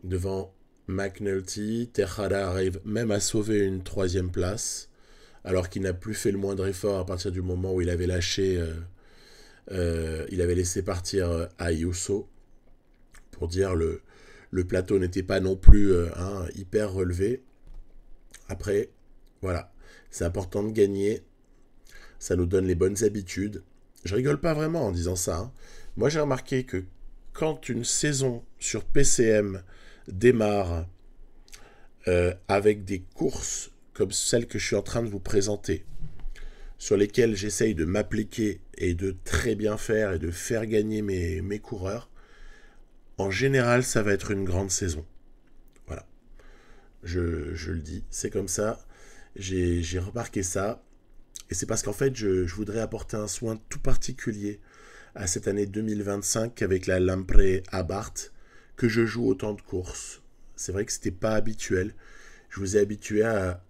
devant McNulty. Tejada arrive même à sauver une 3e place, alors qu'il n'a plus fait le moindre effort à partir du moment où il avait lâché, il avait laissé partir Ayuso, pour dire le Le plateau n'était pas non plus hyper relevé. Après, voilà, c'est important de gagner. Ça nous donne les bonnes habitudes. Je rigole pas vraiment en disant ça, hein. Moi, j'ai remarqué que quand une saison sur PCM démarre avec des courses comme celles que je suis en train de vous présenter, sur lesquelles j'essaye de m'appliquer et de très bien faire et de faire gagner mes coureurs, en général, ça va être une grande saison. Voilà. Je le dis, c'est comme ça. J'ai remarqué ça. Et c'est parce qu'en fait, je voudrais apporter un soin tout particulier à cette année 2025 avec la Lampre Abarth que je joue autant de courses. C'est vrai que c'était pas habituel. Je vous ai habitué à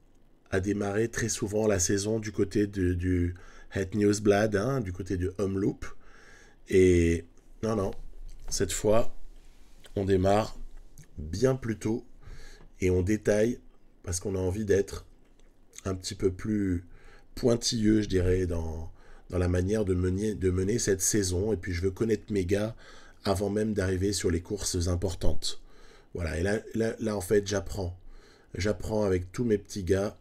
démarrer très souvent la saison du côté du Het Nieuwsblad, hein, du côté du Omloop. Et non, non, cette fois, on démarre bien plus tôt et on détaille parce qu'on a envie d'être un petit peu plus pointilleux, je dirais, dans la manière de mener cette saison. Et puis je veux connaître mes gars avant même d'arriver sur les courses importantes. Voilà, et là en fait, j'apprends. J'apprends avec tous mes petits gars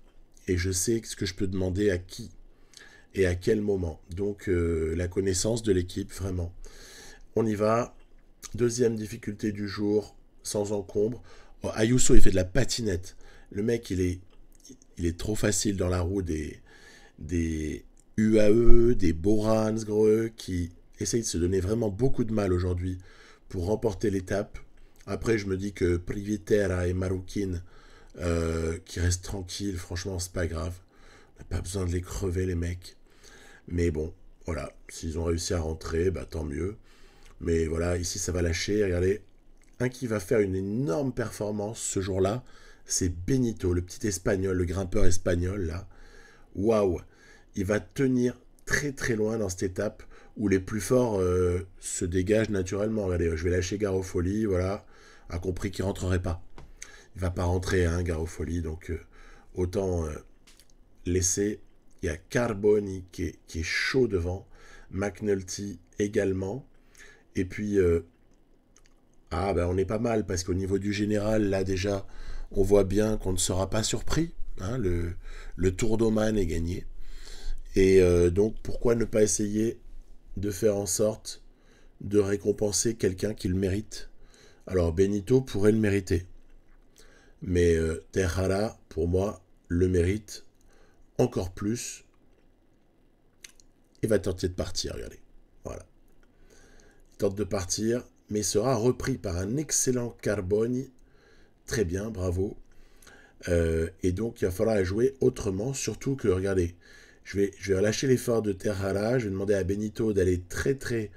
et je sais ce que je peux demander à qui et à quel moment. Donc la connaissance de l'équipe, vraiment. On y va. Deuxième difficulté du jour, sans encombre. Oh, Ayuso, il fait de la patinette. Le mec, il est trop facile dans la roue des UAE, des Boransgreux, qui essayent de se donner vraiment beaucoup de mal aujourd'hui pour remporter l'étape. Après, je me dis que Privitera et Maroukin, qui restent tranquilles, franchement, c'est pas grave. On n'a pas besoin de les crever, les mecs. Mais bon, voilà, s'ils ont réussi à rentrer, bah tant mieux. Mais voilà, ici, ça va lâcher. Regardez, un qui va faire une énorme performance ce jour-là, c'est Benito, le petit espagnol, le grimpeur espagnol, là. Waouh! Il va tenir très très loin dans cette étape où les plus forts se dégagent naturellement. Regardez, je vais lâcher Garofoli, voilà. A compris qu'il rentrerait pas. Il va pas rentrer, hein, Garofoli, donc autant laisser. Il y a Carboni qui est chaud devant, McNulty également. Et puis, on est pas mal, parce qu'au niveau du général, là déjà, on voit bien qu'on ne sera pas surpris. Hein, le Tour d'Oman est gagné. Et donc, pourquoi ne pas essayer de faire en sorte de récompenser quelqu'un qui le mérite? Alors, Benito pourrait le mériter. Mais Tejada, pour moi, le mérite encore plus. Il va tenter de partir, regardez. Voilà. Il tente de partir, mais sera repris par un excellent Carboni. Très bien, bravo. Et donc, il va falloir la jouer autrement, surtout que, regardez, je vais relâcher l'effort de Tejada, je vais demander à Benito d'aller très très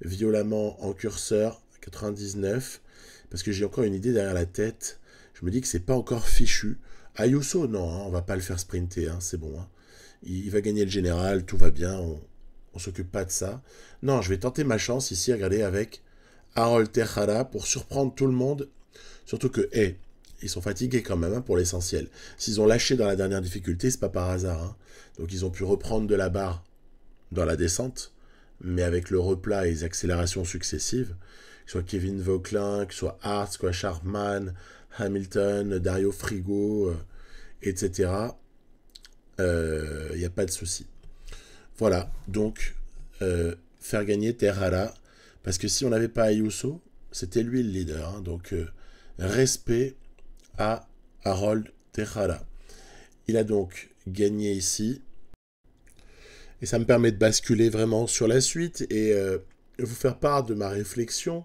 violemment en curseur, 99, parce que j'ai encore une idée derrière la tête. Je me dis que c'est pas encore fichu. Ayuso, non, hein, on va pas le faire sprinter, hein, c'est bon. Hein. Il va gagner le général, tout va bien, on s'occupe pas de ça. Non, je vais tenter ma chance ici, regardez, avec Harold Tejada pour surprendre tout le monde. Surtout que, ils sont fatigués quand même, hein, pour l'essentiel. S'ils ont lâché dans la dernière difficulté, c'est pas par hasard. Hein. Donc ils ont pu reprendre de la barre dans la descente, mais avec le replat et les accélérations successives, que ce soit Kevin Vauquelin, que ce soit Hart, que ce soit Sharpman, Hamilton, Dario Frigo, etc., il n'y a pas de souci. Voilà, donc faire gagner Tejada, parce que si on n'avait pas Ayuso, c'était lui le leader. Hein, donc respect à Harold Tejada. Il a donc gagné ici. Et ça me permet de basculer vraiment sur la suite et vous faire part de ma réflexion.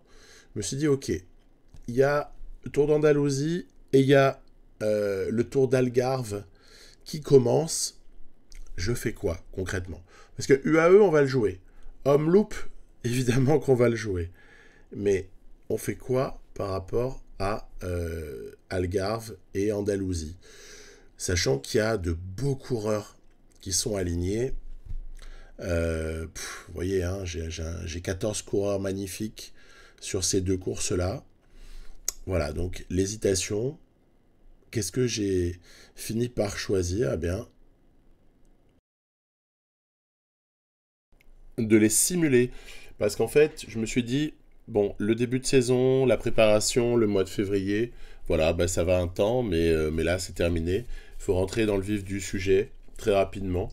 Je me suis dit, ok, il y a le Tour d'Andalousie et il y a le Tour d'Algarve qui commence. Je fais quoi concrètement? Parce que UAE, on va le jouer. Omloop, évidemment qu'on va le jouer. Mais on fait quoi par rapport à Algarve et Andalousie? Sachant qu'il y a de beaux coureurs qui sont alignés. Vous voyez, hein, j'ai 14 coureurs magnifiques sur ces deux courses-là. Voilà, donc l'hésitation. Qu'est-ce que j'ai fini par choisir? Eh bien, de les simuler. Parce qu'en fait, je me suis dit, bon, le début de saison, la préparation, le mois de février, voilà, bah, ça va un temps, mais là, c'est terminé. Il faut rentrer dans le vif du sujet très rapidement.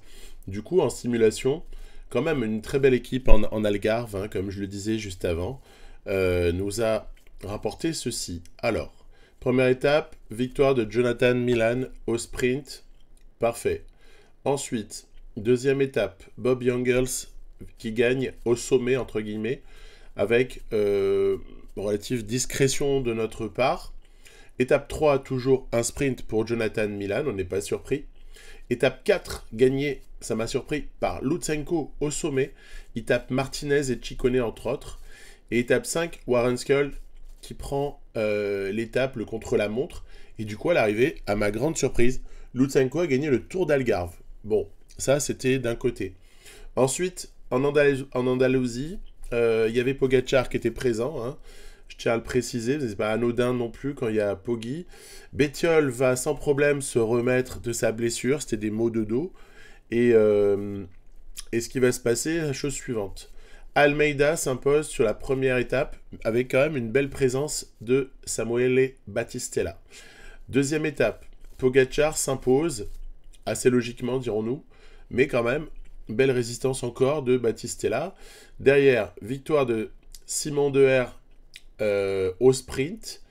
Du coup, en simulation, quand même une très belle équipe en Algarve, hein, comme je le disais juste avant, nous a rapporté ceci. Alors, première étape, victoire de Jonathan Milan au sprint. Parfait. Ensuite, deuxième étape, Bob Jungels qui gagne au sommet, entre guillemets, avec relative discrétion de notre part. Étape 3, toujours un sprint pour Jonathan Milan, on n'est pas surpris. Étape 4, gagné, ça m'a surpris, par Lutsenko au sommet. Il tape Martinez et Ciccone entre autres. Et étape 5, Warren Skull qui prend l'étape, le contre-la-montre. Et du coup, à l'arrivée, à ma grande surprise, Lutsenko a gagné le Tour d'Algarve. Bon, ça c'était d'un côté. Ensuite, en Andalousie, il y avait Pogacar qui était présent, hein. Je tiens à le préciser, c'est pas anodin non plus quand il y a Poggi. Bettiol va sans problème se remettre de sa blessure, c'était des maux de dos. Et ce qui va se passer, la chose suivante. Almeida s'impose sur la première étape avec quand même une belle présence de Samuele Battistella. Deuxième étape, Pogacar s'impose, assez logiquement dirons-nous, mais quand même, belle résistance encore de Battistella. Derrière, victoire de Simon Deher au sprint.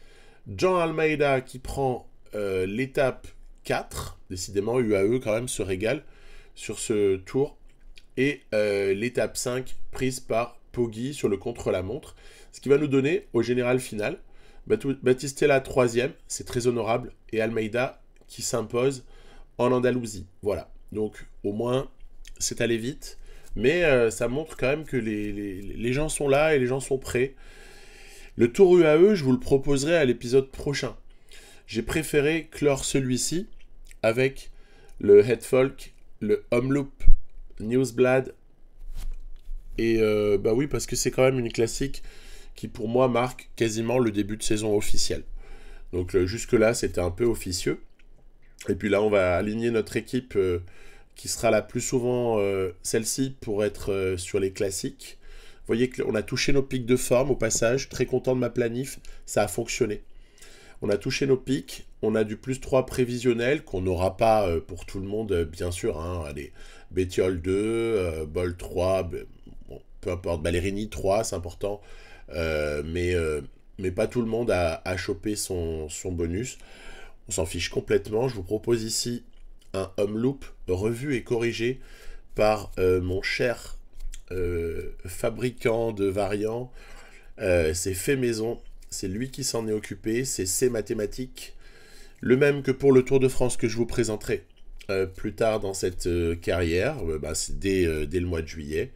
Jean Almeida qui prend l'étape 4. Décidément, UAE quand même se régale sur ce tour. Et l'étape 5 prise par Poggi sur le contre-la-montre. Ce qui va nous donner au général final Battistella 3e, c'est très honorable. Et Almeida qui s'impose en Andalousie. Voilà. Donc au moins, c'est allé vite. Mais ça montre quand même que les gens sont là et les gens sont prêts. Le Tour UAE, je vous le proposerai à l'épisode prochain. J'ai préféré clore celui-ci avec le Headfolk, le Omloop, Newsblad. Et bah oui, parce que c'est quand même une classique qui pour moi marque quasiment le début de saison officiel. Donc jusque-là, c'était un peu officieux. Et puis là, on va aligner notre équipe qui sera la plus souvent celle-ci pour être sur les classiques. Vous voyez qu'on a touché nos pics de forme au passage. Très content de ma planif. Ça a fonctionné. On a touché nos pics. On a du plus 3 prévisionnel qu'on n'aura pas pour tout le monde, bien sûr. Hein. Allez, Bettiol 2, Bol 3, bon, peu importe. Ballerini 3, c'est important. Mais pas tout le monde a chopé son bonus. On s'en fiche complètement. Je vous propose ici un Omloop revu et corrigé par mon cher fabricant de variants. C'est fait maison. C'est lui qui s'en est occupé. C'est ses mathématiques. Le même que pour le Tour de France que je vous présenterai plus tard dans cette carrière. C'est dès le mois de juillet.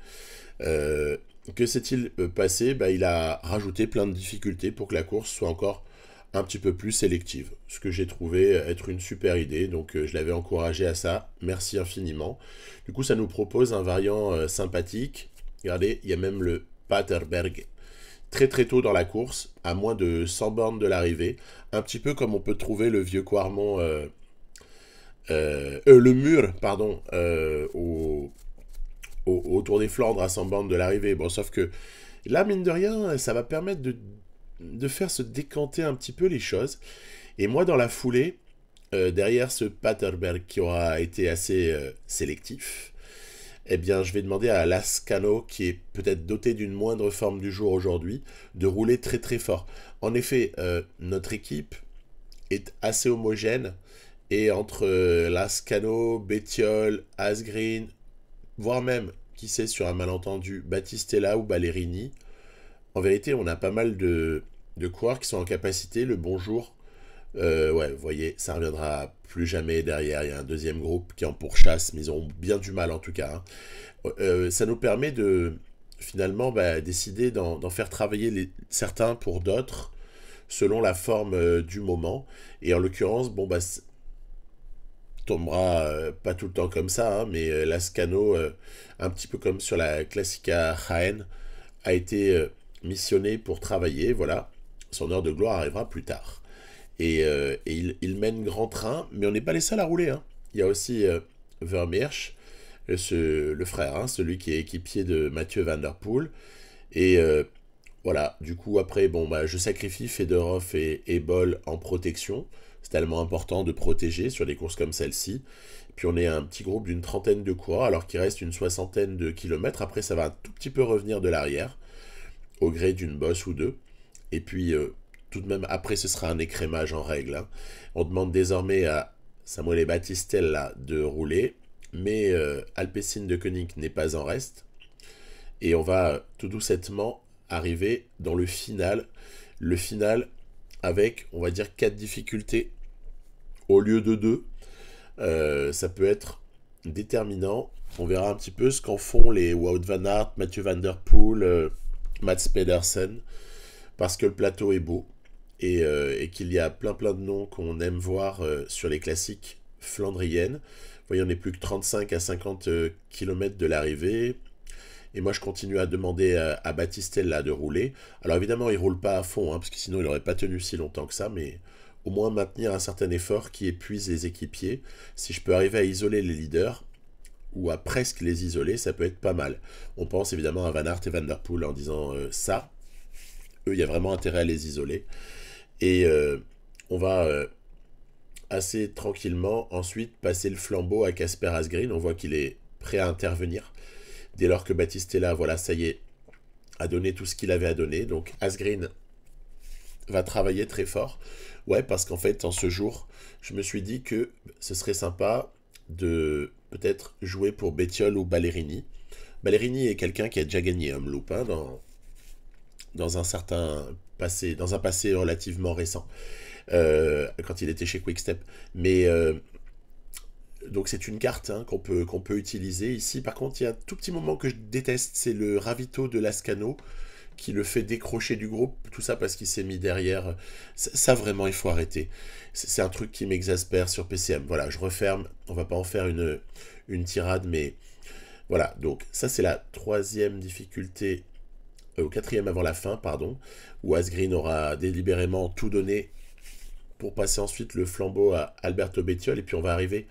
Que s'est-il passé? Il a rajouté plein de difficultés pour que la course soit encore un petit peu plus sélective. Ce que j'ai trouvé être une super idée. Donc je l'avais encouragé à ça. Merci infiniment. Du coup, ça nous propose un variant sympathique. Regardez, il y a même le Paterberg très très tôt dans la course, à moins de 100 bornes de l'arrivée. Un petit peu comme on peut trouver le vieux Quarmont, le mur, pardon, au Tour des Flandres à 100 bornes de l'arrivée. Bon, sauf que là, mine de rien, ça va permettre de faire se décanter un petit peu les choses. Et moi, dans la foulée, derrière ce Paterberg qui aura été assez sélectif, eh bien, je vais demander à Lascano, qui est peut-être doté d'une moindre forme du jour aujourd'hui, de rouler très très fort. En effet, notre équipe est assez homogène, et entre Lascano, Bettiol, Asgreen, voire même, qui sait, sur un malentendu, Battistella ou Ballerini, en vérité, on a pas mal de coureurs qui sont en capacité, le bonjour. Ouais, vous voyez, ça reviendra plus jamais derrière. Il y a un deuxième groupe qui est en pourchasse, mais ils ont bien du mal en tout cas. Hein. Ça nous permet de finalement décider d'en faire travailler certains pour d'autres, selon la forme du moment. Et en l'occurrence, tombera pas tout le temps comme ça, hein, mais Lascano, un petit peu comme sur la Classica Jaén, a été missionné pour travailler. Voilà, son heure de gloire arrivera plus tard. Et il mène grand train, mais on n'est pas les seuls à rouler. Hein. Il y a aussi Vermeersch, le frère, hein, celui qui est équipier de Mathieu Van Der Poel. Et Voilà, du coup après, bon, bah, je sacrifie Fedorov et Boll en protection. C'est tellement important de protéger sur des courses comme celle-ci. Puis on est un petit groupe d'une trentaine de coureurs, alors qu'il reste une soixantaine de kilomètres. Après, ça va un tout petit peu revenir de l'arrière, au gré d'une bosse ou deux. Et puis, tout de même, après, ce sera un écrémage en règle, hein. On demande désormais à Samuele Battistella de rouler, mais Alpecin de Koenig n'est pas en reste. Et on va tout doucettement arriver dans le final. Le final avec, on va dire, 4 difficultés au lieu de 2. Ça peut être déterminant. On verra un petit peu ce qu'en font les Wout van Aert, Mathieu Van Der Poel, Mats Pedersen, parce que le plateau est beau et qu'il y a plein de noms qu'on aime voir sur les classiques flandriennes. Vous voyez, on n'est plus que 35 à 50 km de l'arrivée. Et moi, je continue à demander à Battistella de rouler. Alors évidemment, il roule pas à fond, hein, parce que sinon, il n'aurait pas tenu si longtemps que ça, mais au moins maintenir un certain effort qui épuise les équipiers. Si je peux arriver à isoler les leaders, ou à presque les isoler, ça peut être pas mal. On pense évidemment à Van Aert et Van Der Poel en disant ça. Eux, il y a vraiment intérêt à les isoler. Et on va assez tranquillement ensuite passer le flambeau à Casper Asgreen. On voit qu'il est prêt à intervenir. Dès lors que Battistella, voilà, ça y est, a donné tout ce qu'il avait à donner. Donc Asgreen va travailler très fort. Ouais, parce qu'en fait, en ce jour, je me suis dit que ce serait sympa de peut-être jouer pour Bettiol ou Ballerini. Ballerini est quelqu'un qui a déjà gagné un loop, hein, dans un certain passé, dans un passé relativement récent, quand il était chez Quickstep. Mais donc c'est une carte, hein, qu'on peut utiliser ici. Par contre, il y a un tout petit moment que je déteste, c'est le ravito de Lascano qui le fait décrocher du groupe, tout ça parce qu'il s'est mis derrière. Ça vraiment, il faut arrêter. C'est un truc qui m'exaspère sur PCM. Voilà, je referme, on va pas en faire une tirade, mais voilà. Donc ça, c'est la troisième difficulté, au quatrième avant la fin, pardon, où Asgreen aura délibérément tout donné pour passer ensuite le flambeau à Alberto Bettiol, et puis on va arriver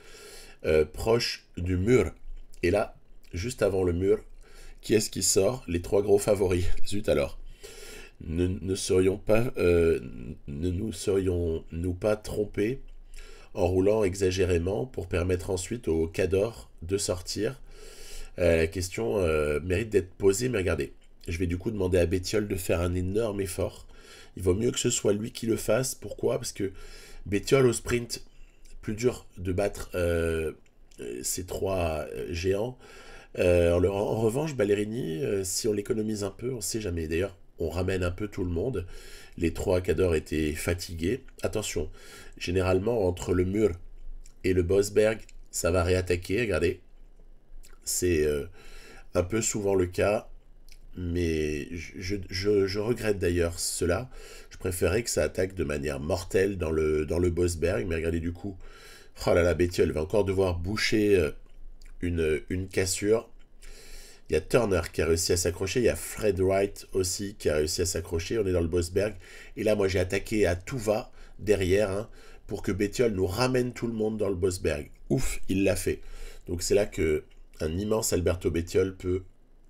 proche du mur. Et là, juste avant le mur, qui est-ce qui sort? Les trois gros favoris. Zut alors. Ne nous serions-nous pas trompés en roulant exagérément pour permettre ensuite au Cador de sortir? La question mérite d'être posée, mais regardez. Je vais du coup demander à Bettiol de faire un énorme effort. Il vaut mieux que ce soit lui qui le fasse. Pourquoi? Parce que Bettiol au sprint, plus dur de battre ces trois géants. En revanche, Ballerini, si on l'économise un peu, on ne sait jamais. D'ailleurs, on ramène un peu tout le monde. Les trois cadors étaient fatigués. Attention, généralement, entre le mur et le Bosberg, ça va réattaquer. Regardez, c'est un peu souvent le cas. Mais je regrette d'ailleurs cela. Je préférais que ça attaque de manière mortelle dans le Bosberg. Mais regardez du coup, oh là là, Bettiol va encore devoir boucher une cassure. Il y a Turner qui a réussi à s'accrocher. Il y a Fred Wright aussi qui a réussi à s'accrocher. On est dans le Bosberg. Et là, moi, j'ai attaqué à tout va derrière, hein, pour que Bettiol nous ramène tout le monde dans le Bosberg. Ouf, il l'a fait. Donc c'est là que un immense Alberto Bettiol peut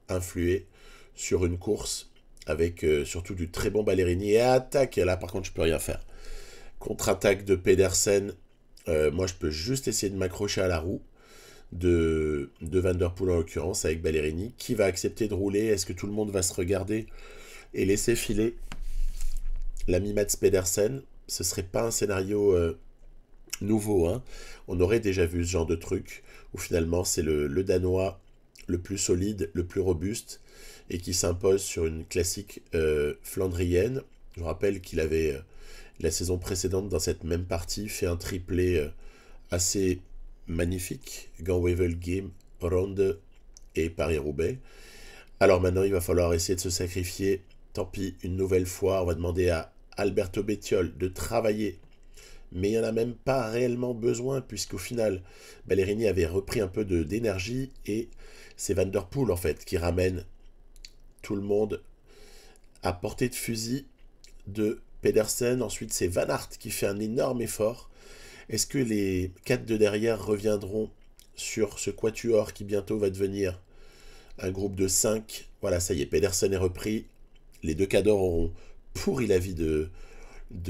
influer sur une course avec surtout du très bon Ballerini. Et attaque, et là par contre je peux rien faire. Contre-attaque de Pedersen, moi je peux juste essayer de m'accrocher à la roue de Van Der Poel en l'occurrence avec Ballerini. Qui va accepter de rouler? Est-ce que tout le monde va se regarder et laisser filer l'ami Mats Pedersen? Ce serait pas un scénario nouveau, hein. On aurait déjà vu ce genre de truc où finalement c'est le Danois le plus solide, le plus robuste, et qui s'impose sur une classique flandrienne. Je rappelle qu'il avait, la saison précédente, dans cette même partie, fait un triplé assez magnifique. Gand-Wevelgem, Ronde et Paris-Roubaix. Alors maintenant, il va falloir essayer de se sacrifier. Tant pis, une nouvelle fois, on va demander à Alberto Bettiol de travailler. Mais il n'y en a même pas réellement besoin, puisqu'au final, Ballerini avait repris un peu d'énergie, et c'est Van Der Poel, en fait, qui ramène tout le monde à portée de fusil de Pedersen. Ensuite, c'est Van Aert qui fait un énorme effort. Est-ce que les 4 de derrière reviendront sur ce quatuor qui bientôt va devenir un groupe de 5? Voilà, ça y est, Pedersen est repris. Les deux cadors auront pourri la vie de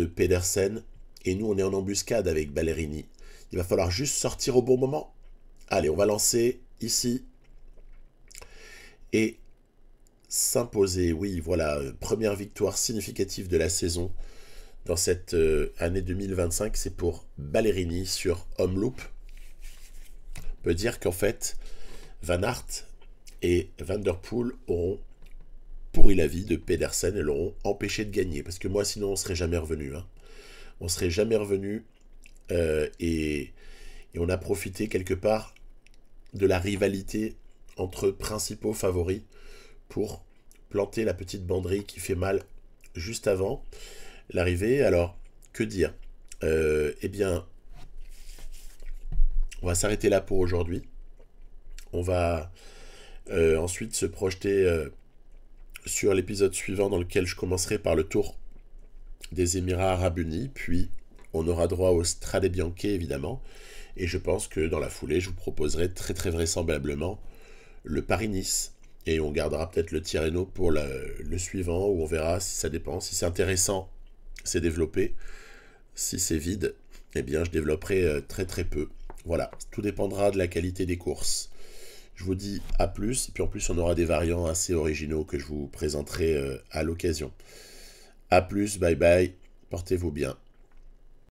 Pedersen. Et nous, on est en embuscade avec Ballerini. Il va falloir juste sortir au bon moment. Allez, on va lancer ici. Et s'imposer. Oui, voilà, première victoire significative de la saison dans cette année 2025. C'est pour Ballerini sur Omloop. On peut dire qu'en fait, Van Aert et Van der Poel auront pourri la vie de Pedersen et l'auront empêché de gagner. Parce que moi, sinon, on serait jamais revenu. Hein. On serait jamais revenu et on a profité quelque part de la rivalité entre principaux favoris pour planter la petite banderille qui fait mal juste avant l'arrivée. Alors, que dire eh bien, on va s'arrêter là pour aujourd'hui. On va ensuite se projeter sur l'épisode suivant dans lequel je commencerai par le tour des Émirats Arabes Unis, puis on aura droit au Strade Bianche évidemment, et je pense que dans la foulée, je vous proposerai très très vraisemblablement le Paris-Nice, et on gardera peut-être le Tirreno pour le suivant, où on verra si ça dépend, si c'est intéressant, c'est développé, si c'est vide, eh bien je développerai très très peu. Voilà, tout dépendra de la qualité des courses. Je vous dis à plus, et puis en plus on aura des variants assez originaux que je vous présenterai à l'occasion. A plus, bye bye, portez-vous bien.